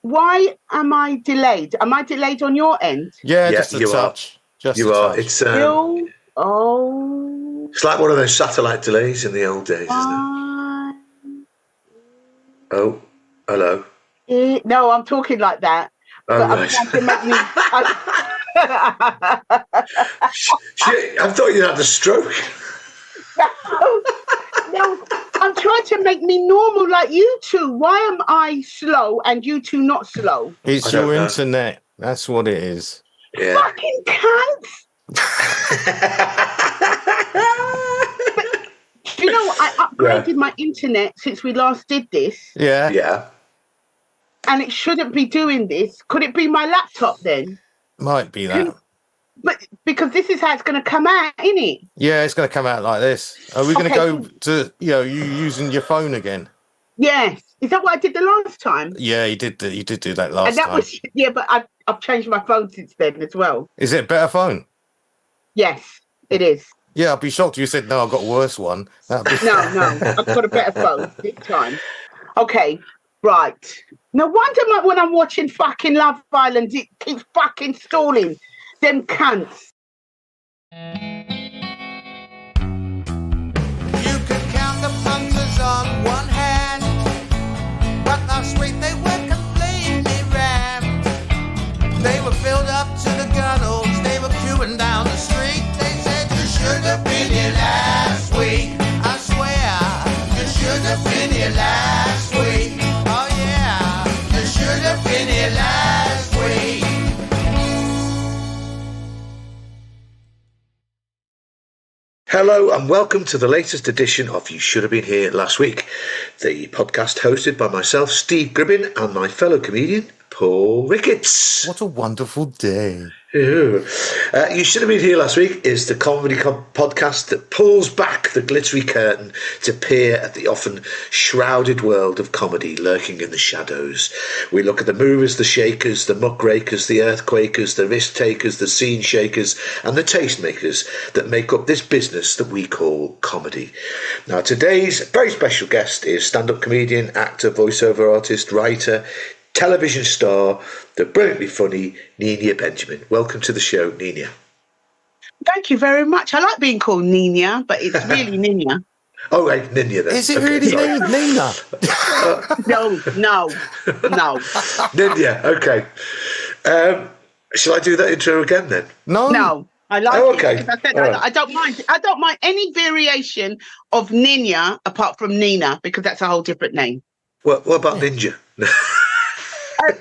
Why am I delayed? Am I delayed on your end? Yeah, just a touch. Just you a are. touch. It's Still? it's like one of those satellite delays in the old days, isn't it? Oh, hello. No, I'm talking like that. Oh, But I'm right. trying to make me. I thought you had a stroke. No, I'm trying to make me normal like you two. Why am I slow and you two not slow? It's your internet. That's what it is. Yeah. Fucking cunts. Do you know, I upgraded my internet since we last did this. Yeah. Yeah. And it shouldn't be doing this. Could it be my laptop then? Might be that. But because this is how it's going to come out, isn't it? Yeah, it's going to come out like this. Are we going to go to, you using your phone again? Yes. Is that what I did the last time? Yeah, you did do that last and that time. Was, yeah, but I've changed my phone since then as well. Is it a better phone? Yes, it is. Yeah, I'd be shocked if you said, no, I've got a worse one. No, I've got a better phone this time. Okay, right. No wonder when I'm watching fucking Love Island, it keeps fucking stalling. Them cunts. You could count the punters on one hand, but last week they were completely rammed. They were filled up to the gunnels, they were queuing down the street. They said you should have been here last week. I swear, you should have been here last week. Oh yeah, you should have been here last week. Hello and welcome to the latest edition of You Should Have Been Here Last Week, the podcast hosted by myself, Steve Gribbin, and my fellow comedian, Paul Ricketts. What a wonderful day. You Should Have Been Here Last Week is the comedy podcast that pulls back the glittery curtain to peer at the often shrouded world of comedy lurking in the shadows. We look at the movers, the shakers, the muckrakers, the earthquakers, the risk takers, the scene shakers, and the tastemakers that make up this business that we call comedy. Now, today's very special guest is stand-up comedian, actor, voiceover artist, writer, television star, the brilliantly funny Ninia Benjamin. Welcome to the show, Ninia. Thank you very much. I like being called Ninia, but it's really Ninia. Oh, right, Ninia then. Is it really Nina? No. Ninia, okay. Shall I do that intro again then? No. I like okay. it. I don't mind. I don't mind any variation of Ninia apart from Nina, because that's a whole different name. What about Ninja?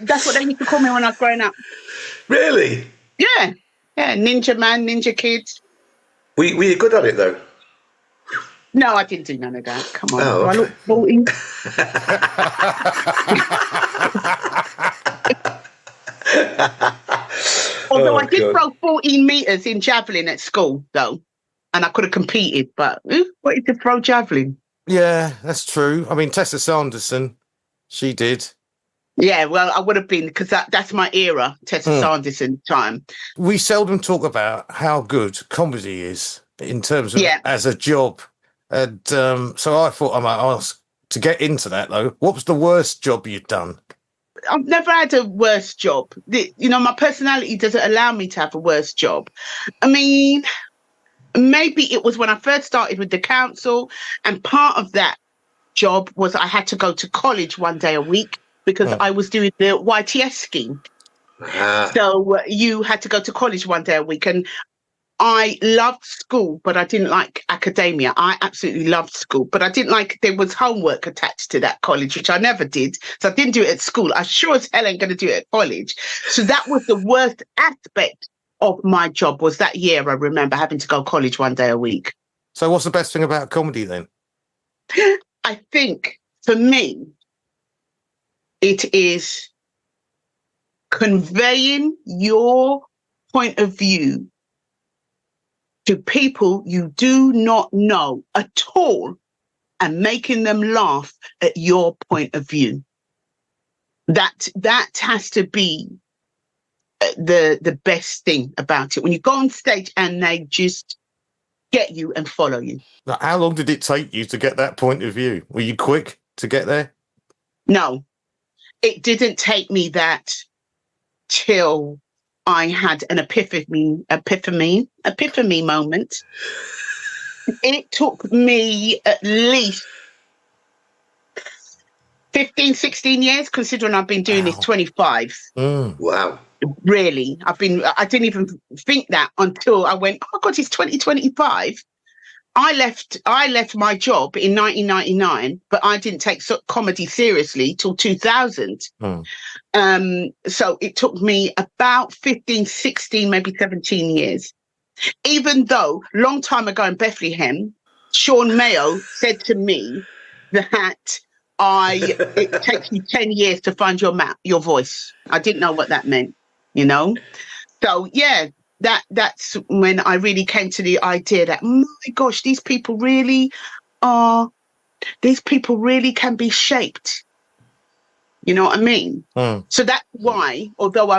That's what they used to call me when I was growing up. Really? Yeah, Ninja Man, Ninja Kid. Were you good at it though? No, I didn't do none of that. Come on. Oh, okay. I look 14. Although I did throw 14 metres in javelin at school, though, and I could have competed, but who wanted to throw javelin? Yeah, that's true. I mean, Tessa Sanderson, she did. Yeah, well, I would have been, because that's my era, Tessa Sanderson time. We seldom talk about how good comedy is in terms of as a job. And so I thought I might ask, to get into that, though, what was the worst job you'd done? I've never had a worse job. My personality doesn't allow me to have a worse job. I mean, maybe it was when I first started with the council, and part of that job was I had to go to college one day a week because I was doing the YTS scheme. So you had to go to college one day a week, and I loved school, but I didn't like academia. I absolutely loved school, but I didn't like there was homework attached to that college, which I never did. So I didn't do it at school. I sure as hell ain't going to do it at college. So that was the worst aspect of my job, was that year I remember having to go to college one day a week. So what's the best thing about comedy then? I think for me, it is conveying your point of view to people you do not know at all and making them laugh at your point of view. That has to be the best thing about it. When you go on stage and they just get you and follow you. Now, how long did it take you to get that point of view? Were you quick to get there? No. it didn't take me that till I had an epiphany moment. It took me at least 15, 16 years, considering I've been doing this 25. Wow. Really. I didn't even think that until I went, oh my God, it's 2025. I left my job in 1999, but I didn't take comedy seriously till 2000. So it took me about 15, 16, maybe 17 years. Even though long time ago in Bethlehem, Sean Mayo said to me that it takes you 10 years to find your voice. I didn't know what that meant, you know? So yeah, that's when I really came to the idea that, my gosh, these people really can be shaped. You know what I mean? So that's why, although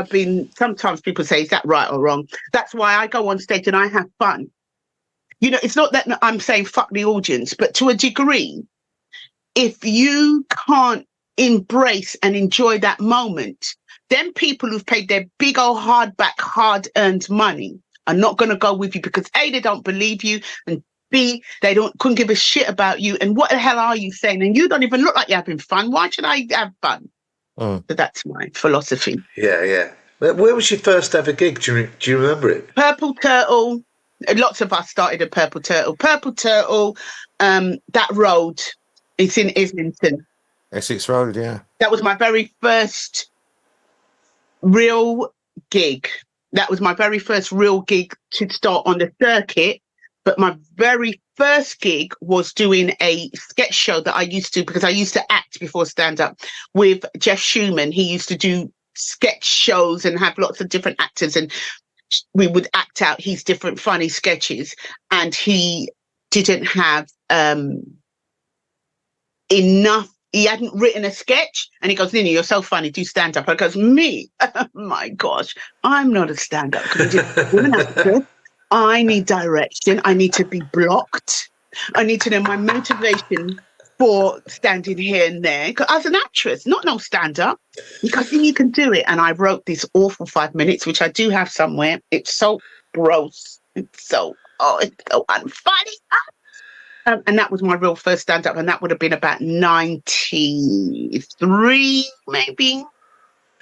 sometimes people say, is that right or wrong? That's why I go on stage and I have fun. You know, it's not that I'm saying fuck the audience, but to a degree, if you can't embrace and enjoy that moment, then people who've paid their big old hard-earned money are not going to go with you because A, they don't believe you, and B, they couldn't give a shit about you. And what the hell are you saying? And you don't even look like you're having fun. Why should I have fun? So that's my philosophy. Yeah. Where was your first ever gig? Do you remember it? Purple Turtle. Lots of us started at Purple Turtle. Purple Turtle, that road, it's in Islington. Essex Road, yeah. That was my very first real gig. That was my very first real gig to start on the circuit. But my very first gig was doing a sketch show that I used to, because I used to act before stand-up with Jeff Schumann. He used to do sketch shows and have lots of different actors, and we would act out his different funny sketches. And he didn't have enough. He hadn't written a sketch, and he goes, Ninia, you're so funny, do stand-up. I goes, me? Oh my gosh, I'm not a stand-up comedian. I need direction. I need to be blocked. I need to know my motivation for standing here and there. Because as an actress, not no stand-up. Because then you can do it. And I wrote this awful 5 minutes, which I do have somewhere. It's so gross. It's so unfunny. And that was my real first stand-up. And that would have been about 93, maybe.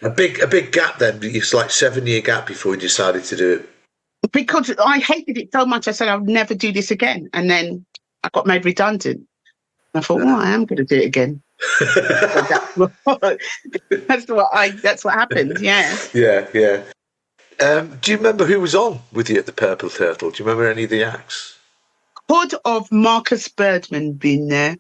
A big gap then. It's like 7-year gap before you decided to do it. Because I hated it so much, I said I would never do this again. And then I got made redundant. I thought, well, I am going to do it again. That's what happened, yeah. Yeah. Do you remember who was on with you at the Purple Turtle? Do you remember any of the acts? Could of Marcus Birdman been there?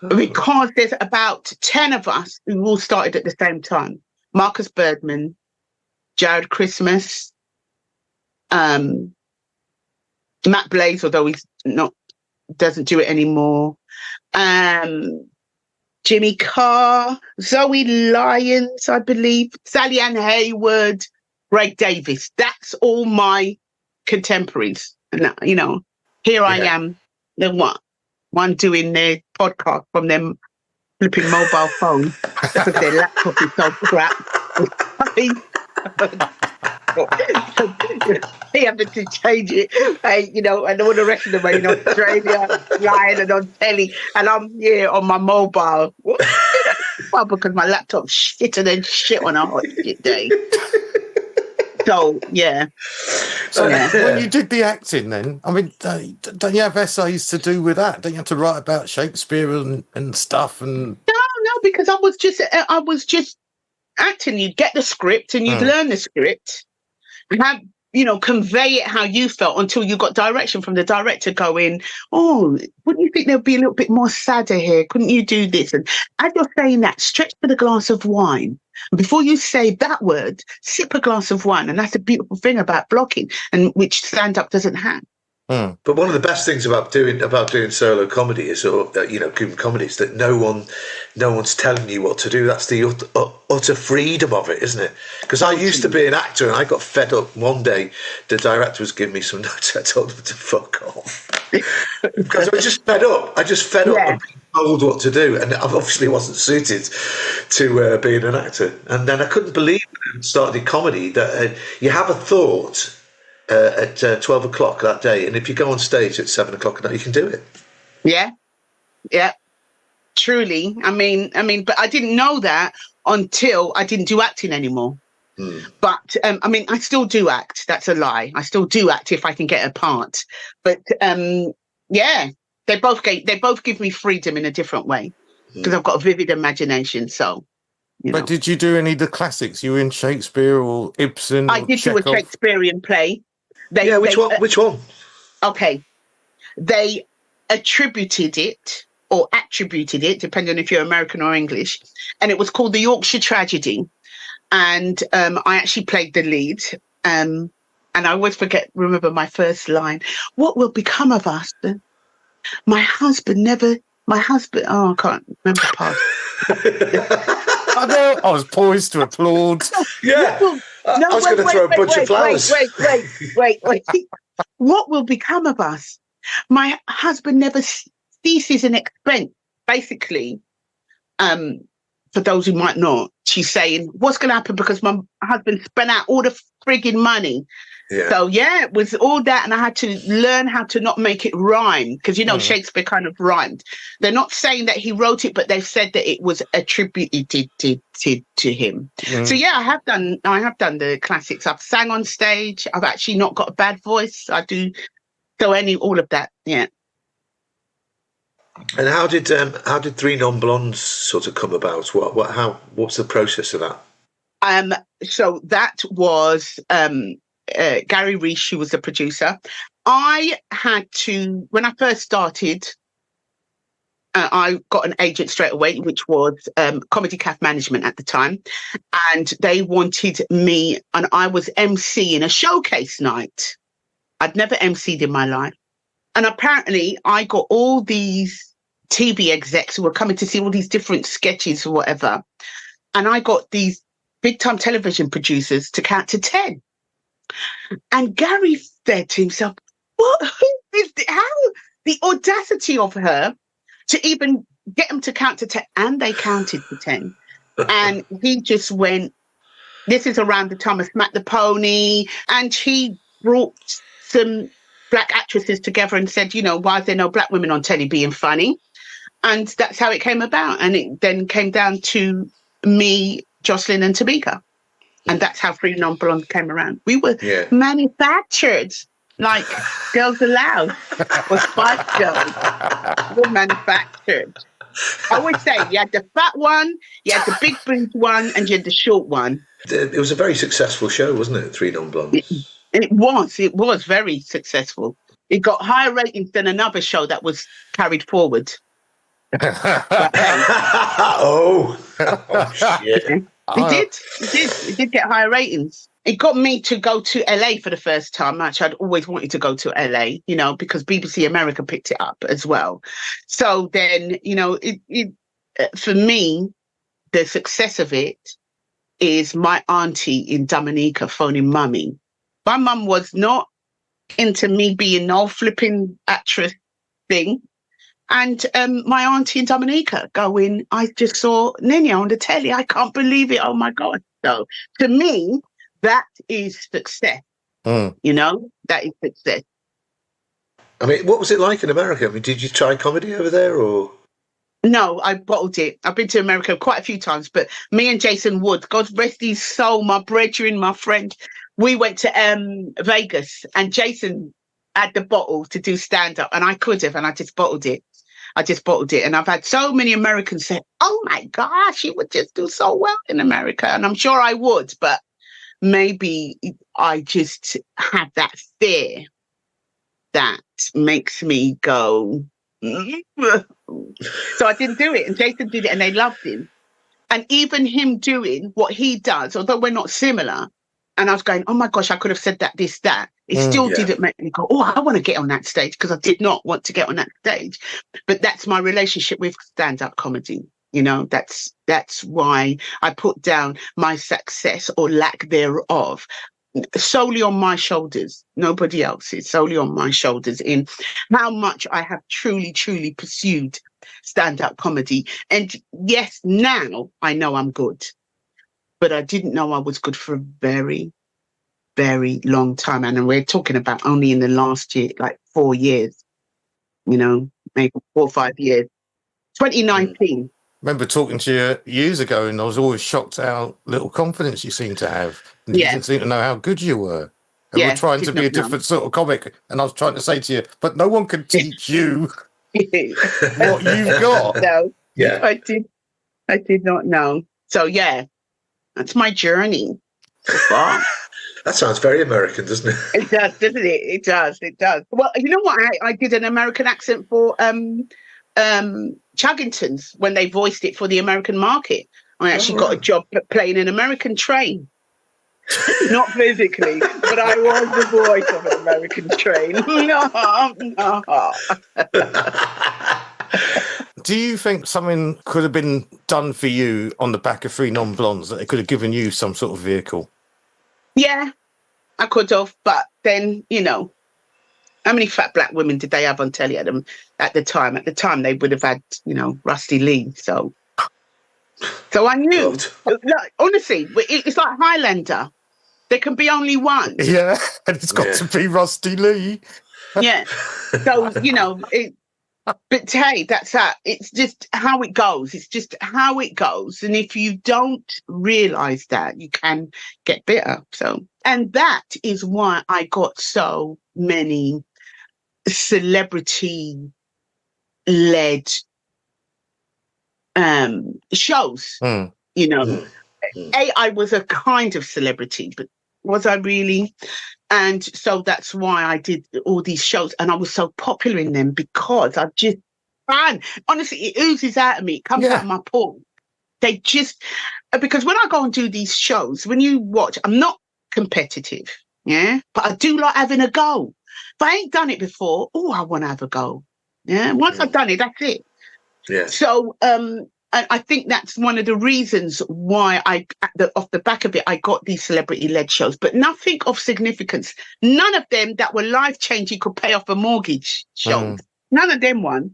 Because there's about 10 of us who all started at the same time. Marcus Birdman, Jared Christmas, Matt Blaze, although he's doesn't do it anymore. Jimmy Carr, Zoe Lyons, I believe, Sally Ann Hayward, Greg Davis. That's all my contemporaries. And you know, here I am, the one doing their podcast from them flipping mobile phone because their laptop is so crap. They have to change it, and all the rest of them are in Australia, flying and on telly, and I'm here on my mobile. Well, because my laptop's shit and then shit on a hot shit day. So, yeah. So when you did the acting then, I mean, don't you have essays to do with that? Don't you have to write about Shakespeare and stuff? And No, because I was just acting. You'd get the script and you'd learn the script. Have convey it how you felt until you got direction from the director going, oh, wouldn't you think there'd be a little bit more sadder here? Couldn't you do this? And as you're saying that, stretch for the glass of wine. And before you say that word, sip a glass of wine. And that's a beautiful thing about blocking, and which stand-up doesn't have. But one of the best things about doing solo comedy is, comedy is that no one's telling you what to do. That's the utter freedom of it, isn't it? Because I used to be an actor, and I got fed up one day. The director was giving me some notes. I told him to fuck off. because I was just fed up. I just fed up Yeah. of being told what to do, and I obviously wasn't suited to being an actor. And then I couldn't believe when I started comedy that you have a thought at 12 o'clock that day, and if you go on stage at 7 o'clock at night, you can do it. Yeah. Yeah. Truly. I mean, but I didn't know that until I didn't do acting anymore. But I mean, I still do act. That's a lie. I still do act if I can get a part. But yeah, they both give me freedom in a different way because I've got a vivid imagination. So, but did you do any of the classics? You were in Shakespeare or Ibsen? I did do a Shakespearean play. Which one? Okay, they attributed it, depending on if you're American or English, and it was called the Yorkshire Tragedy. And I actually played the lead. And I always remember my first line. What will become of us? My husband, oh, I can't remember the part. I know, I was poised to applaud. Yeah. I was going to throw a bunch of flowers. Wait. What will become of us? My husband never ceases an expense. Basically, for those who might not, she's saying, what's going to happen because my husband spent out all the frigging money. Yeah. So, yeah, it was all that. And I had to learn how to not make it rhyme because, Shakespeare kind of rhymed. They're not saying that he wrote it, but they've said that it was attributed to him. So, yeah, I have done the classics. I've sang on stage. I've actually not got a bad voice. I do. So all of that. Yeah. And how did Three Non-Blondes sort of come about? What's the process of that? So that was Gary Reese, who was the producer. I had to, when I first started, I got an agent straight away, which was Comedy Caf Management at the time, and they wanted me, and I was emceeing a showcase night. I'd never emceed in my life. And apparently I got all these TV execs who were coming to see all these different sketches or whatever. And I got these big time television producers to count to 10. And Gary said to himself, how the audacity of her to even get them to count to 10. And they counted to 10. And he just went, this is around the time of Smack the Pony. And he brought some black actresses together and said, why is there no black women on telly being funny? And that's how it came about. And it then came down to me, Jocelyn and Tamika. And that's how Three Non-Blondes came around. We were manufactured like Girls Aloud or Spice Girls. We were manufactured. I would say you had the fat one, you had the big boobed one, and you had the short one. It was a very successful show, wasn't it, Three Non-Blondes? It was very successful. It got higher ratings than another show that was carried forward. Oh shit. It did get higher ratings. It got me to go to LA for the first time. Actually, I'd always wanted to go to LA, because BBC America picked it up as well. So then, it for me, the success of it is my auntie in Dominica phoning mummy. My mum was not into me being no flipping actress thing. And my auntie in Dominica going, I just saw Ninia on the telly. I can't believe it. Oh, my God. So to me, that is success. That is success. I mean, what was it like in America? I mean, did you try comedy over there or? No, I bottled it. I've been to America quite a few times, but me and Jason Wood, God rest his soul, my brethren, my friend, we went to Vegas and Jason had the bottle to do stand-up and I could have, and I just bottled it. And I've had so many Americans say, oh my gosh, you would just do so well in America. And I'm sure I would, but maybe I just have that fear that makes me go, so I didn't do it. And Jason did it and they loved him. And even him doing what he does, although we're not similar, and I was going, oh my gosh, I could have said that, this, that. It still didn't make me go, oh, I want to get on that stage, because I did not want to get on that stage. But that's my relationship with stand-up comedy. That's why I put down my success or lack thereof solely on my shoulders, nobody else's, solely on my shoulders, in how much I have truly, truly pursued stand-up comedy. And yes, now I know I'm good, but I didn't know I was good for a very, very long time. And we're talking about only in the last year, like 4 years, maybe 4 or 5 years. 2019. Remember talking to you years ago, and I was always shocked how little confidence you seemed to have. And you didn't seem to know how good you were. And we're trying to be a different sort of comic. And I was trying to say to you, but no one can teach you what you've got. No, I did not know. So that's my journey so far. That sounds very American, doesn't it? It does, doesn't it? It does. Well, you know what? I did an American accent for Chuggingtons when they voiced it for the American market. I actually got a job playing an American train. Not physically, but I was the voice of an American train. No. Do you think something could have been done for you on the back of Three Non-Blondes, that it could have given you some sort of vehicle? Yeah, I could have, but then, how many fat black women did they have on telly at the time? At the time, they would have had, Rusty Lee. So I knew. Like, honestly, it's like Highlander. There can be only one. Yeah, and it's got to be Rusty Lee. Yeah. So, but hey, that's that. It's just how it goes. It's just how it goes. And if you don't realise that, you can get bitter. So, and that is why I got so many celebrity-led shows. I was a kind of celebrity, but was I really? And so that's why I did all these shows, and I was so popular in them because I just ran. Honestly, it oozes out of me. It comes out of my pores. They just, because when I go and do these shows, when you watch, I'm not competitive, but I do like having a go. If I ain't done it before, I want to have a go. Yeah, once I've done it, that's it. Yeah. So, I think that's one of the reasons why off the back of it, I got these celebrity-led shows, but nothing of significance. None of them that were life-changing could pay off a mortgage shows. None of them ones.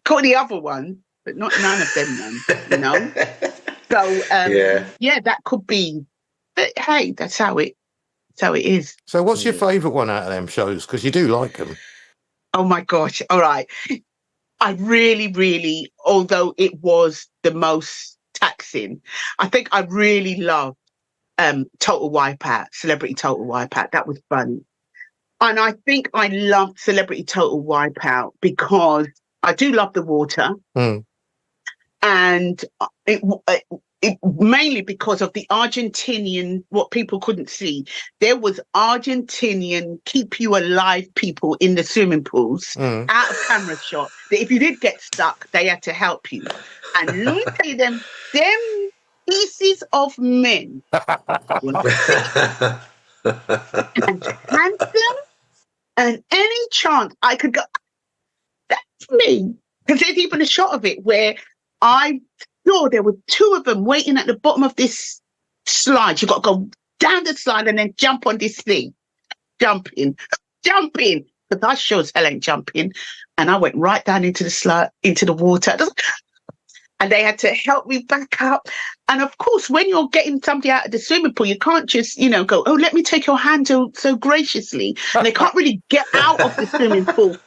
Got the other one, but not none of them ones, So, that could be. But hey, that's how it is. So what's your favourite one out of them shows? Because you do like them. Oh, my gosh. All right. I really, really, although it was the most taxing, I think I really loved Total Wipeout, Celebrity Total Wipeout. That was funny. And I think I loved Celebrity Total Wipeout because I do love the water. And it mainly because of the Argentinian, what people couldn't see. There was Argentinian keep you alive people in the swimming pools, out of camera shot, that if you did get stuck, they had to help you. And let me tell you, them pieces of men and handsome, and any chance I could go, that's me. Because there's even a shot of it where I saw there were two of them waiting at the bottom of this slide. You got to go down the slide and then jump on this thing. Jumping. Because I sure as hell ain't jumping. And I went right down into the slide, into the water. And they had to help me back up. And of course, when you're getting somebody out of the swimming pool, you can't just, go, oh, let me take your hand so graciously. And they can't really get out of the swimming pool.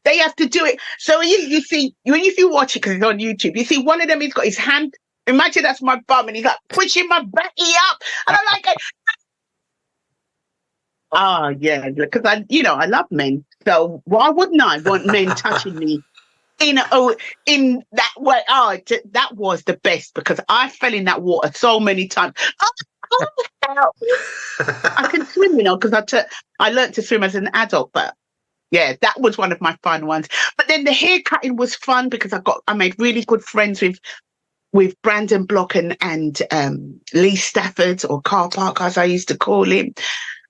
They have to do it. So you see, if you watch it, because it's on YouTube, you see one of them, he's got his hand, imagine that's my bum, and he's like pushing my backy up. And I'm like, oh, yeah, because I love men. So why wouldn't I want men touching me in that way? Oh, that was the best, because I fell in that water so many times. I can swim, because I learned to swim as an adult, but yeah, that was one of my fun ones. But then the hair cutting was fun because I made really good friends with Brandon Block and Lee Stafford, or Carl Park as I used to call him.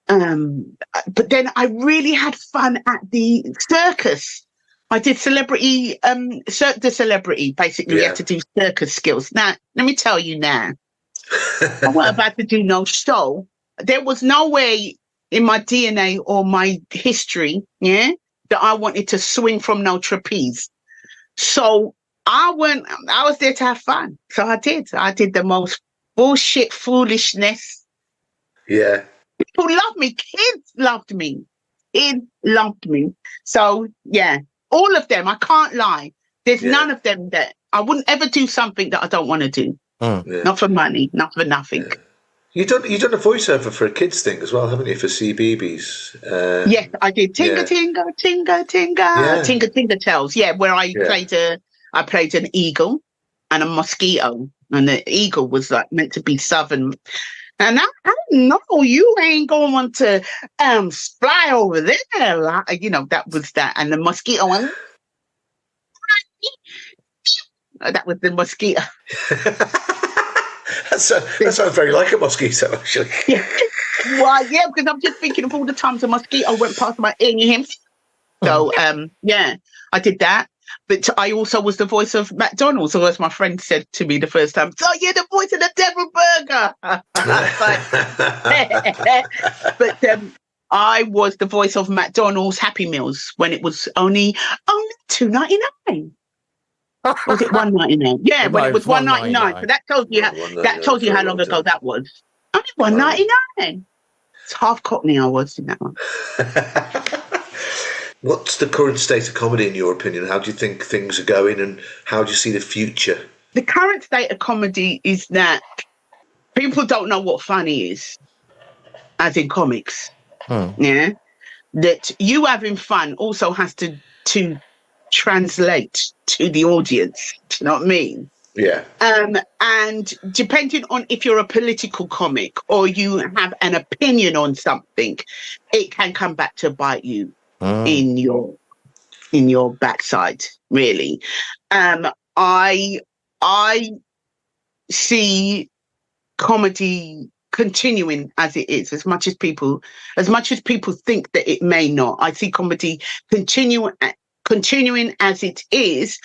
But then I really had fun at the circus. I did celebrity, Cirque du Celebrity. Basically, we had to do circus skills. Now, let me tell you now, I wasn't about to do no show. there was no way in my DNA or my history, that I wanted to swing from no trapeze. So I was there to have fun. So I did the most bullshit foolishness. Yeah. People loved me. Kids loved me. So yeah, all of them, I can't lie. There's none of them that I wouldn't ever do something that I don't want to do. Not for money, not for nothing. Yeah. You've done a voiceover for a kids thing as well, haven't you? For CBeebies. Yes, I did. Tinga tinga tinga tinga tinga tinga tells. Yeah, where I played an eagle and a mosquito, and the eagle was like meant to be southern. And I know you ain't going to fly over there. Like, that was that, and the mosquito one. That was the mosquito. That sounds very like a mosquito, actually. Yeah. Well, yeah, because I'm just thinking of all the times a mosquito went past my ear and you hear him. So, I did that. But I also was the voice of McDonald's, or as my friend said to me the first time, so you're the voice of the devil burger. But I was the voice of McDonald's Happy Meals when it was only $2.99. Was it $1.99? Yeah, when it was $1.99. So that tells you how long ago that was. Only $1.99. It's half Cockney I was in that one. What's the current state of comedy in your opinion? How do you think things are going, and how do you see the future? The current state of comedy is that people don't know what funny is, as in comics. Yeah, that you having fun also has to translate to the audience. Do you know what I mean? Yeah. And depending on if you're a political comic or you have an opinion on something, it can come back to bite you in your backside, really. I see comedy continuing as it is, as much as people think that it may not. I see comedy continuing as it is,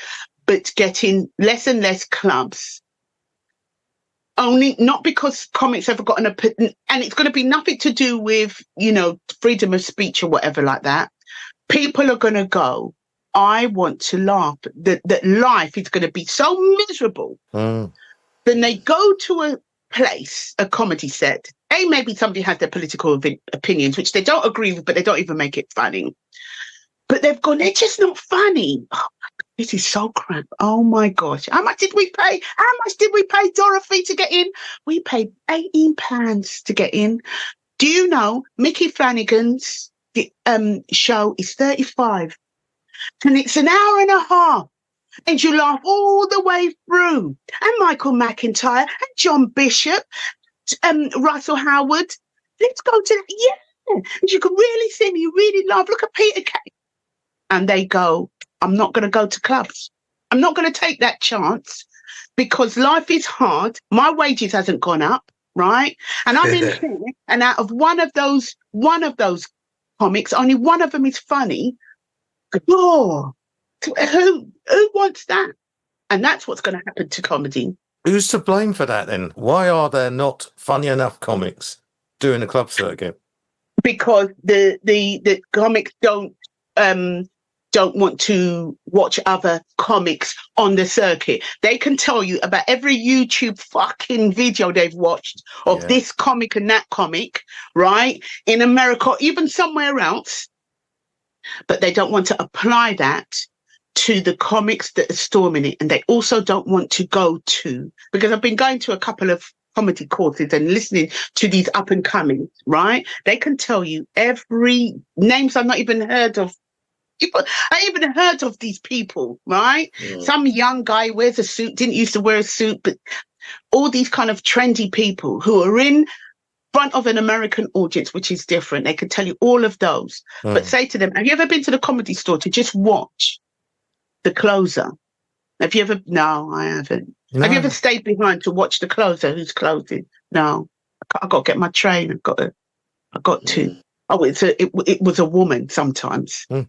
but getting less and less clubs. Only not because comics have got an opinion, and it's going to be nothing to do with, freedom of speech or whatever like that. People are going to go, I want to laugh. That life is going to be so miserable. Then they go to a place, a comedy set. Maybe somebody has their political opinions, which they don't agree with, but they don't even make it funny. But they've gone, they're just not funny. Oh, this is so crap. Oh my gosh. How much did we pay? How much did we pay Dorothy to get in? We paid £18 to get in. Do you know Mickey Flanagan's show is 35, and it's an hour and a half, and you laugh all the way through. And Michael McIntyre and John Bishop, Russell Howard. Let's go to and you can really see me, you really laugh. Look at Peter Kay. And they go, I'm not going to go to clubs. I'm not going to take that chance because life is hard. My wages hasn't gone up, right? And I'm in here, and out of one of those comics, only one of them is funny. Oh, who wants that? And that's what's going to happen to comedy. Who's to blame for that then? Why are there not funny enough comics doing the club circuit? Because the comics don't want to watch other comics on the circuit. They can tell you about every YouTube fucking video they've watched of this comic and that comic, right? In America, or even somewhere else. But they don't want to apply that to the comics that are storming it. And they also don't want to go to, because I've been going to a couple of comedy courses and listening to these up and coming, right? They can tell you every names I've not even heard of. I even heard of these people, right? Some young guy wears a suit, didn't used to wear a suit, but all these kind of trendy people who are in front of an American audience, which is different. They can tell you all of those. But say to them, have you ever been to the Comedy Store to just watch the closer? Have you ever? No, I haven't. No. Have you ever stayed behind to watch the closer who's closing? No. I got to get my train. I got to. Oh, it was a woman sometimes. A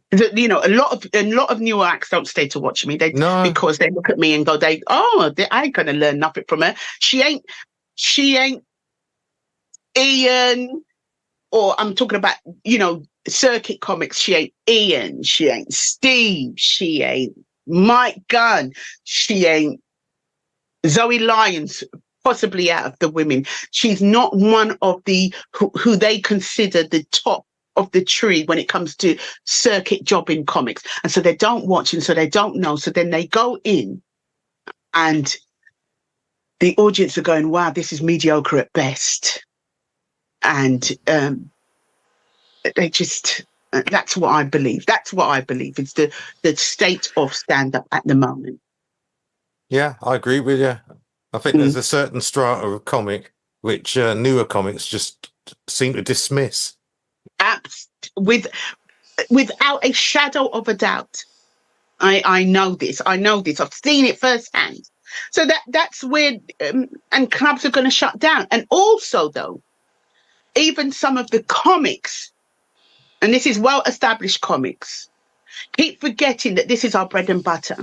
lot of newer acts don't stay to watch me. Because they look at me and go, I ain't gonna learn nothing from her. She ain't Ian, or I'm talking about, you know, circuit comics. She ain't Ian. She ain't Steve. She ain't Mike Gunn. She ain't Zoe Lyons, possibly out of the women. She's not one of the who they consider the top of the tree when it comes to circuit jobbing comics. And so they don't watch, and so they don't know. So then they go in and the audience are going, wow, this is mediocre at best. And they just, that's what I believe. That's what I believe. It's the state of stand-up at the moment. Yeah, I agree with you. I think there's a certain strata of comic which newer comics just seem to dismiss. Without a shadow of a doubt. I know this. I've seen it firsthand. So that's where, and clubs are going to shut down. And also, though, even some of the comics, and this is well-established comics, keep forgetting that this is our bread and butter,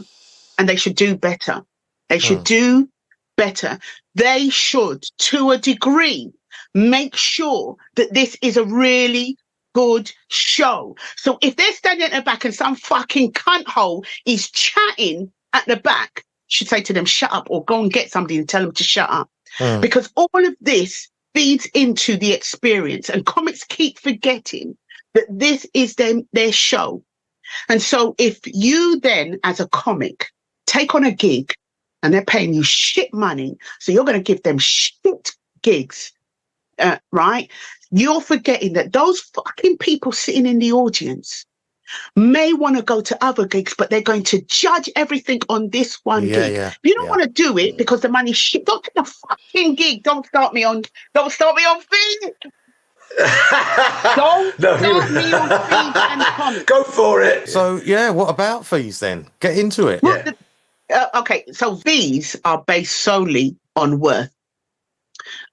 and they should do better. They should do better. They should, to a degree, make sure that this is a really good show. So if they're standing at the back and some fucking cunt hole is chatting at the back, you should say to them, shut up, or go and get somebody and tell them to shut up. Because all of this feeds into the experience, and comics keep forgetting that this is their show. And so if you then, as a comic, take on a gig and they're paying you shit money, so you're going to give them shit gigs, right? You're forgetting that those fucking people sitting in the audience may want to go to other gigs, but they're going to judge everything on this one gig. If you don't want to do it because the money's shit, don't do the fucking gig. Don't start me on feed. Don't start me on feed and comments. Go for it. So, what about fees then? Get into it. Well, okay, so fees are based solely on worth,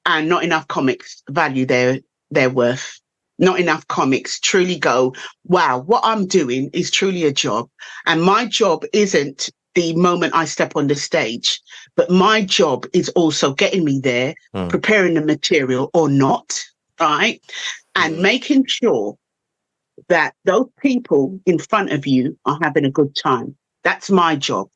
and not enough comics value their worth. Not enough comics truly go, wow, what I'm doing is truly a job. And my job isn't the moment I step on the stage, but my job is also getting me there, preparing the material or not, right? And making sure that those people in front of you are having a good time. That's my job.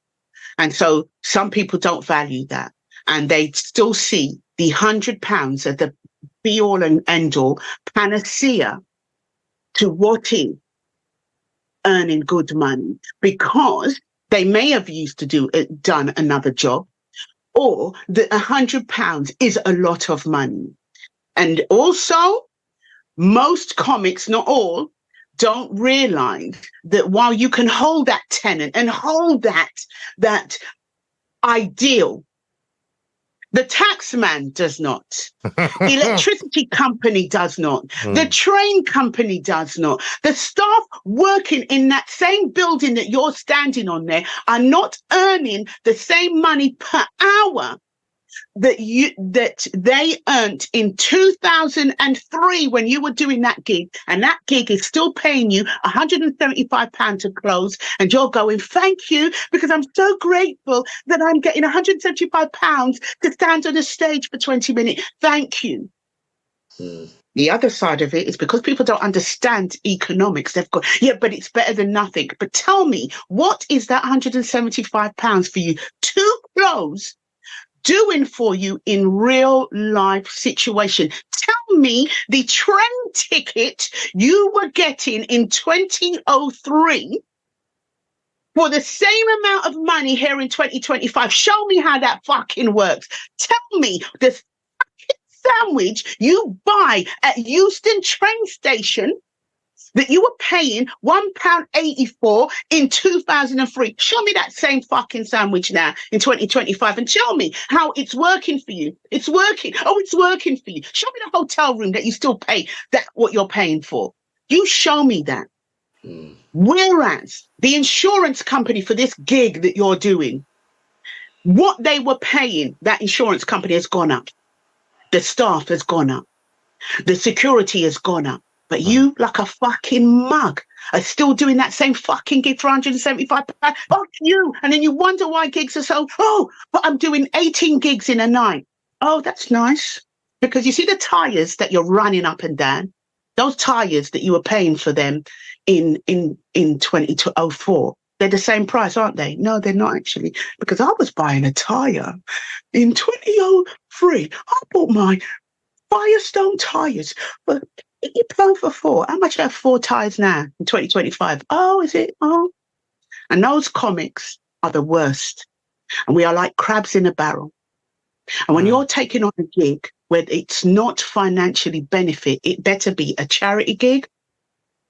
And so some people don't value that. And they still see the £100 at the be-all and end-all panacea to what is earning good money, because they may have used to done another job, or the £100 is a lot of money. And also, most comics, not all, don't realize that while you can hold that tenant and hold that ideal, the tax man does not. Electricity company does not. The train company does not. The staff working in that same building that you're standing on there are not earning the same money per hour that they earned in 2003 when you were doing that gig, and that gig is still paying you £175 to close, and you're going, thank you, because I'm so grateful that I'm getting £175 to stand on the stage for 20 minutes. Thank you. The other side of it is because people don't understand economics. They've got, but it's better than nothing. But tell me, what is that £175 for you to close doing for you in real life situation? Tell me the train ticket you were getting in 2003 for the same amount of money here in 2025. Show me how that fucking works. Tell me the fucking sandwich you buy at Euston train station that you were paying £1.80 for in 2003. Show me that same fucking sandwich now in 2025 and tell me how it's working for you. It's working. Oh, it's working for you. Show me the hotel room that you still pay that what you're paying for. You show me that. Whereas the insurance company for this gig that you're doing, what they were paying, that insurance company has gone up. The staff has gone up. The security has gone up. But you, like a fucking mug, are still doing that same fucking gig for £175. Fuck you. And then you wonder why gigs are so, but I'm doing 18 gigs in a night. Oh, that's nice. Because you see the tires that you're running up and down, those tires that you were paying for them in 2004, they're the same price, aren't they? No, they're not actually. Because I was buying a tire in 2003. I bought my Firestone tires for £80 for 4. How much are 4 tires now in 2025? Oh, is it? Oh. And those comics are the worst. And we are like crabs in a barrel. And when you're taking on a gig where it's not financially benefit, it better be a charity gig,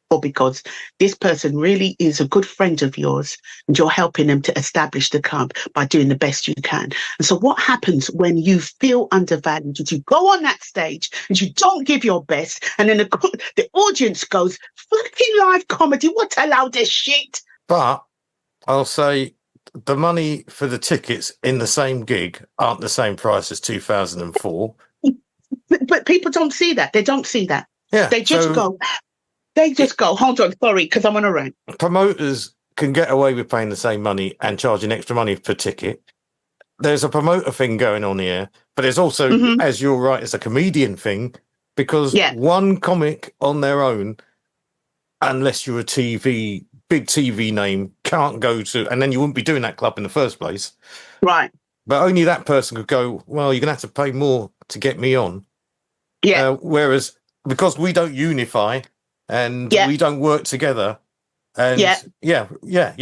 or because this person really is a good friend of yours and you're helping them to establish the club by doing the best you can. And so what happens when you feel undervalued is you go on that stage and you don't give your best, and then the audience goes, fucking live comedy, what a load of shit. But I'll say the money for the tickets in the same gig aren't the same price as 2004. But people don't see that. They don't see that. Yeah, They just go, hold on, sorry, because I'm on a rant. Promoters can get away with paying the same money and charging extra money per ticket. There's a promoter thing going on here, but there's also, as you're right, it's a comedian thing, because one comic on their own, unless you're a big TV name, can't go to, and then you wouldn't be doing that club in the first place. Right. But only that person could go, well, you're going to have to pay more to get me on. Yeah. Whereas, because we don't unify and we don't work together, and you're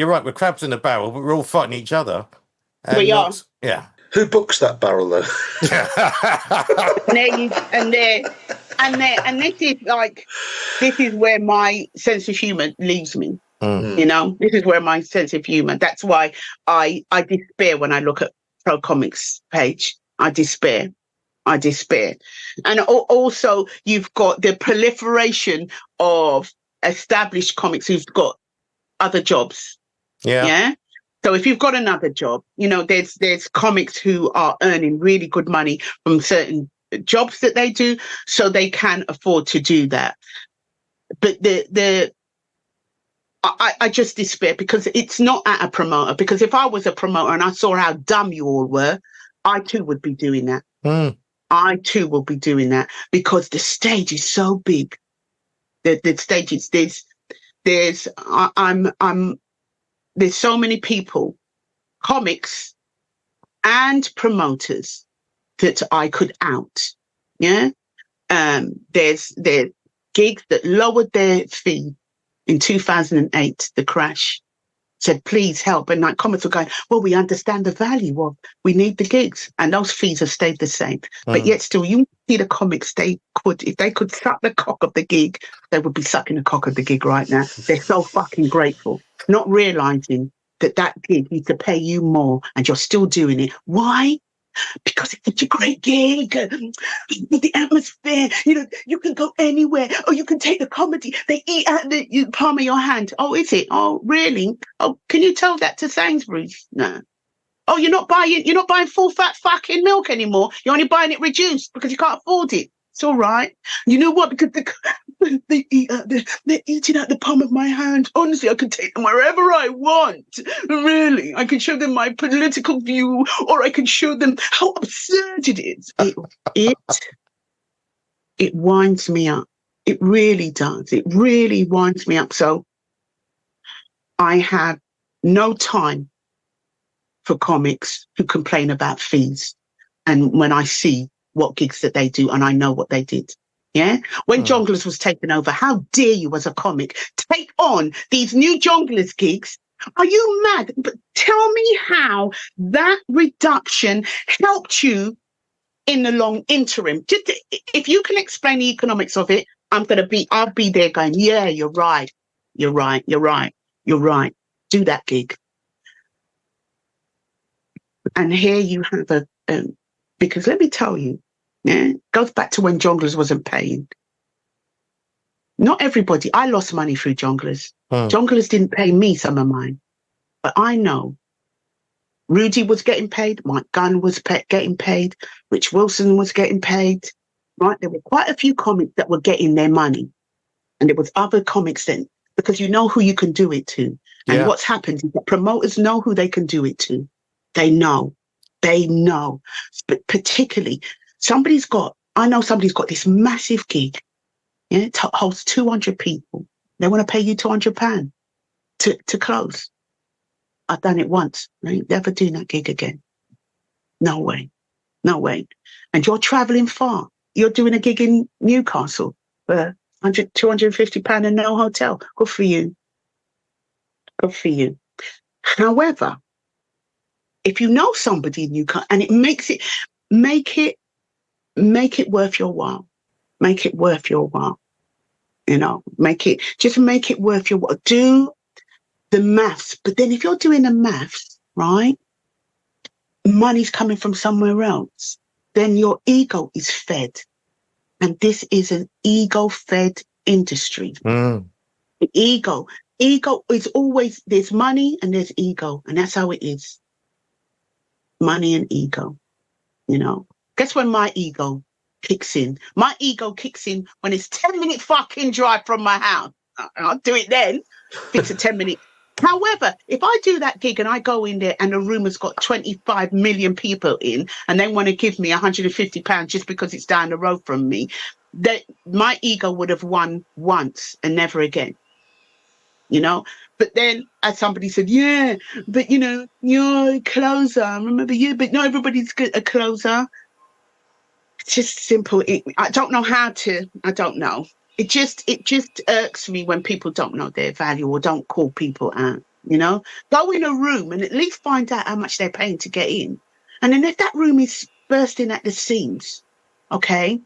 right, we're crabs in a barrel, but we're all fighting each other. And we are. Yeah. Who books that barrel, though? and this is where my sense of humour leaves me. You know, this is where my sense of humour. That's why I despair when I look at Pro Comics page. I despair. And also you've got the proliferation of established comics who've got other jobs. Yeah. So if you've got another job, you know, there's comics who are earning really good money from certain jobs that they do, so they can afford to do that. But I just despair because it's not at a promoter. Because if I was a promoter and I saw how dumb you all were, I too would be doing that. I too will be doing that because the stage is so big. The stage is there's so many people, comics and promoters that I could out. Yeah. There's gigs that lowered their fee in 2008, the crash. Said, please help. And like comics were going, well, we understand the value of, we need the gigs. And those fees have stayed the same. But yet still, you see the comics, if they could suck the cock of the gig, they would be sucking the cock of the gig right now. They're so fucking grateful, not realizing that gig needs to pay you more and you're still doing it. Why? Because it's such a great gig. The atmosphere, you know, you can go anywhere, or you can take the comedy. They eat out the palm of your hand. Oh, is it? Oh, really? Oh, can you tell that to Sainsbury's? No. Oh, you're not buying full fat fucking milk anymore. You're only buying it reduced because you can't afford it. It's all right. You know what? Because they're eating out the palm of my hand. Honestly, I can take them wherever I want. Really. I can show them my political view, or I can show them how absurd it is. It winds me up. It really does. It really winds me up. So I have no time for comics who complain about fees. And when I see what gigs that they do, and I know what they did. Yeah. When Jongleurs was taken over, how dare you as a comic take on these new Jongleurs gigs? Are you mad? But tell me how that reduction helped you in the long interim. Just, if you can explain the economics of it, I'll be there going, yeah, you're right. Do that gig. And here you have because let me tell you, yeah, goes back to when Jongleurs wasn't paying. Not everybody. I lost money through Jongleurs. Jongleurs didn't pay me some of mine, but I know Rudy was getting paid. Mike Gunn was getting paid. Rich Wilson was getting paid. Right, there were quite a few comics that were getting their money, and there was other comics then, because you know who you can do it to. And what's happened is that promoters know who they can do it to. They know. But particularly, somebody's got I know somebody's got this massive gig. Yeah, it holds 200 people. They want to pay you £200 to close. I've done it once. I ain't never doing that gig again. No way. No way. And you're travelling far. You're doing a gig in Newcastle for £250 and no hotel. Good for you. Good for you. However, if you know somebody in Newcastle and it make it worth your while. Make it worth your while. You know, make it worth your while. Do the maths. But then if you're doing the maths, right, money's coming from somewhere else, then your ego is fed. And this is an ego-fed industry. Ego is always, there's money and there's ego. And that's how it is. Money and ego, you know. Guess when my ego kicks in? My ego kicks in when it's 10-minute fucking drive from my house. I'll do it then. It's a 10-minute. However, if I do that gig and I go in there and the room has got 25 million people in and they want to give me £150 just because it's down the road from me, that my ego would have won once and never again. You know? But then, as somebody said, yeah, but, you know, you're a closer. I remember you, but not everybody's good, a closer. It's just simple. I don't know how to. I don't know. It just irks me when people don't know their value or don't call people out. You know, go in a room and at least find out how much they're paying to get in. And then if that room is bursting at the seams, okay,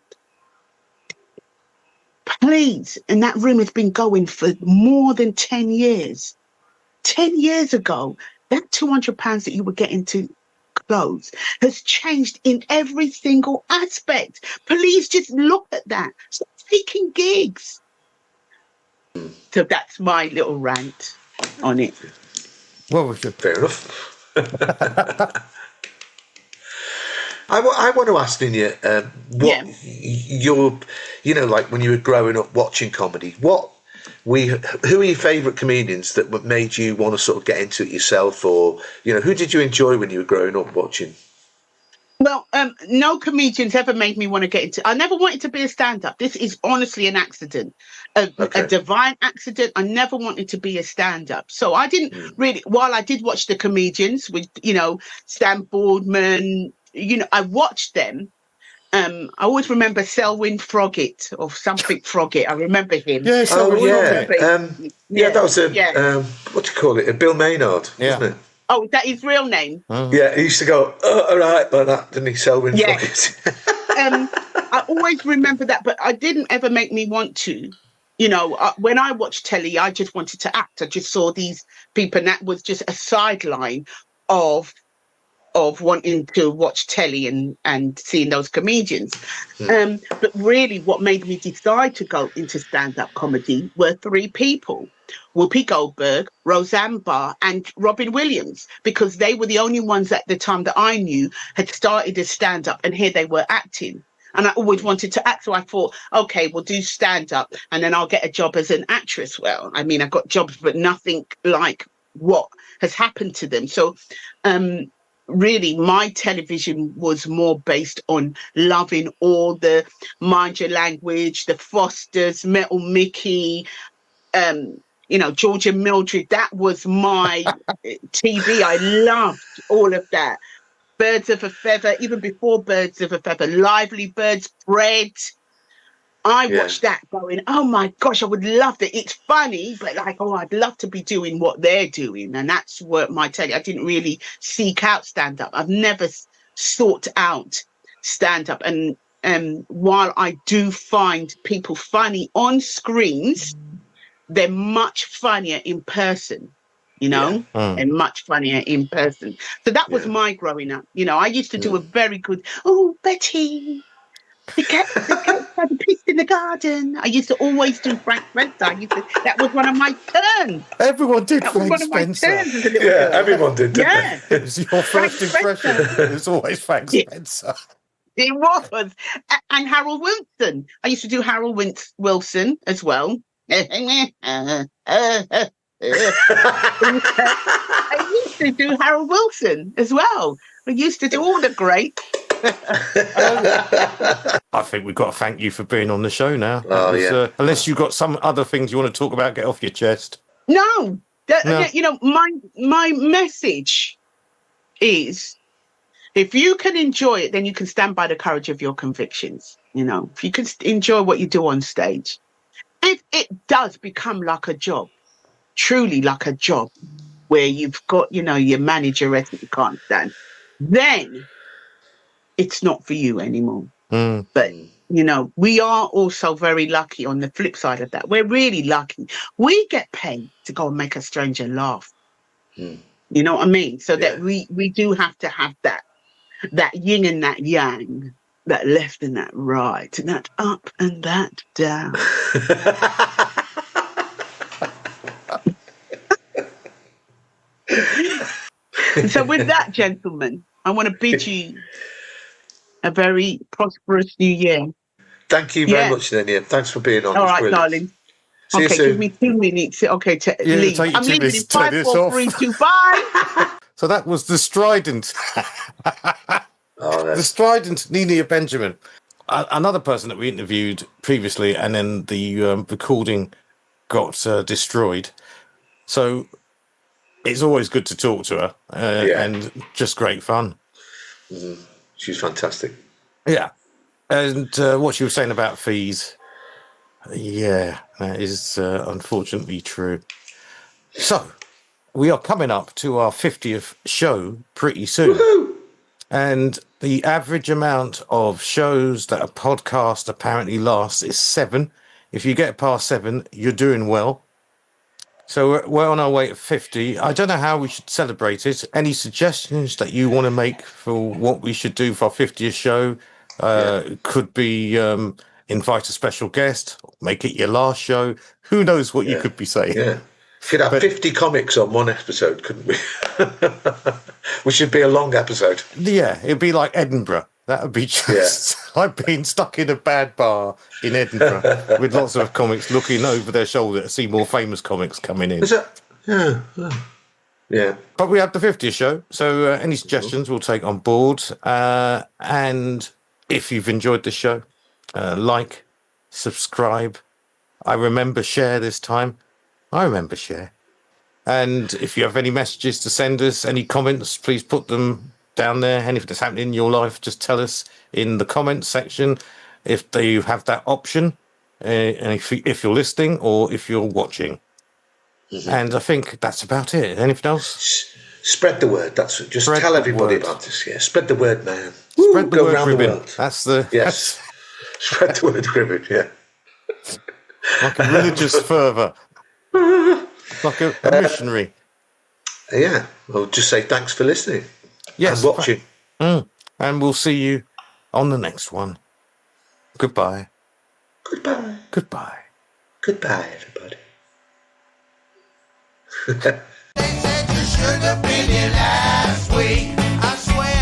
please, and that room has been going for more than 10 years. 10 years ago, that £200 that you were getting to close has changed in every single aspect. Please just look at that. Stop taking gigs. So that's my little rant on it. Well, fair enough. I want to ask Ninia, what your, you know, like when you were growing up watching comedy, who are your favourite comedians that made you want to sort of get into it yourself, or, you know, who did you enjoy when you were growing up watching? Well, no comedians ever made me want to get into. I never wanted to be a stand-up. This is honestly an accident, a divine accident. I never wanted to be a stand-up, so I didn't really. While I did watch the comedians with, you know, Stan Boardman, you know, I watched them. I always remember Selwyn Froggatt or something Froggatt. I remember him. Yeah, Selwyn Froggatt. That was what do you call it? A Bill Maynard, wasn't it? Oh, is that his real name? Yeah, he used to go, all right, like that, didn't he? Selwyn Froggatt. I always remember that, but it didn't ever make me want to. You know, when I watched telly, I just wanted to act. I just saw these people, and that was just a sideline of wanting to watch telly and seeing those comedians. But really what made me decide to go into stand-up comedy were three people: Whoopi Goldberg, Roseanne Barr, and Robin Williams, because they were the only ones at the time that I knew had started as stand-up, and here they were acting. And I always wanted to act, so I thought, okay, we'll do stand-up, and then I'll get a job as an actress. Well, I mean, I got jobs, but nothing like what has happened to them. So, really, my television was more based on loving all the Mind Your Language, the Fosters, Metal Mickey, you know, George and Mildred. That was my TV. I loved all of that. Birds of a Feather, even before Birds of a Feather, Lively Birds, Bread. I watched that going, oh my gosh, I would love that. It's funny, but like, oh, I'd love to be doing what they're doing. And that's what I didn't really seek out stand-up. I've never sought out stand-up. And while I do find people funny on screens, they're much funnier in person, you know, and much funnier in person. So that was my growing up. You know, I used to do a very good, oh, Betty, the cat had pissed in the garden. I used to always do Frank Spencer. That was one of my turns. Everyone did Frank Spencer. Everyone did, didn't they? It was your first impression. It was always Frank Spencer. It was. And Harold Wilson. I used to do Harold Wilson as well. I used to do Harold Wilson as well. I used to do all the great. I think we've got to thank you for being on the show now. Oh, unless you've got some other things you want to talk about, get off your chest. No. You know, my message is, if you can enjoy it, then you can stand by the courage of your convictions. You know, if you can enjoy what you do on stage, if it does become like a job, truly like a job, where you've got, you know, your manager that you can't stand, then it's not for you anymore. But, you know, we are also very lucky on the flip side of that. We're really lucky. We get paid to go and make a stranger laugh. You know what I mean? So that we do have to have that yin and that yang, that left and that right, and that up and that down. So with that, gentlemen, I want to bid you a very prosperous new year. Thank you very much, Ninia. Thanks for being on. All right, darling. See you soon. Give me 2 minutes. Okay, to leave. Take you I'm 2 leaving in minutes to turn 5, this 4, off. 3, 2, 5. So that was the strident. The strident Ninia Benjamin. Another person that we interviewed previously, and then the recording got destroyed. So it's always good to talk to her, and just great fun. She's fantastic. Yeah. And what she was saying about fees, that is unfortunately true. So we are coming up to our 50th show pretty soon. Woohoo! And the average amount of shows that a podcast apparently lasts is 7. If you get past 7, you're doing well. So we're on our way to 50. I don't know how we should celebrate it. Any suggestions that you want to make for what we should do for our 50th show? Could be invite a special guest, make it your last show. Who knows what you could be saying? Yeah. Could have 50 comics on one episode, couldn't we? Which should be a long episode. Yeah, it'd be like Edinburgh. That would be just like being stuck in a bad bar in Edinburgh with lots of comics looking over their shoulder to see more famous comics coming in. Is that? Yeah. But we have the 50th show, so any suggestions we'll take on board. And if you've enjoyed the show, like, subscribe. I remember share this time. I remember share. And if you have any messages to send us, any comments, please put them down there. Anything that's happening in your life, just tell us in the comments section if you have that option, and if you're listening or if you're watching. And I think that's about it. Anything else? Spread the word. That's it. Just tell everybody about this. Yeah, spread the word, man. Spread the word, around ribbon. the world. That's the Spread the word, ribbon. Yeah, like a religious fervour, like a missionary. Yeah. Well, just say thanks for listening. Yes, and watching. And we'll see you on the next one. Goodbye. Goodbye. Goodbye. Goodbye, everybody. They said you should have been here last week. I swear.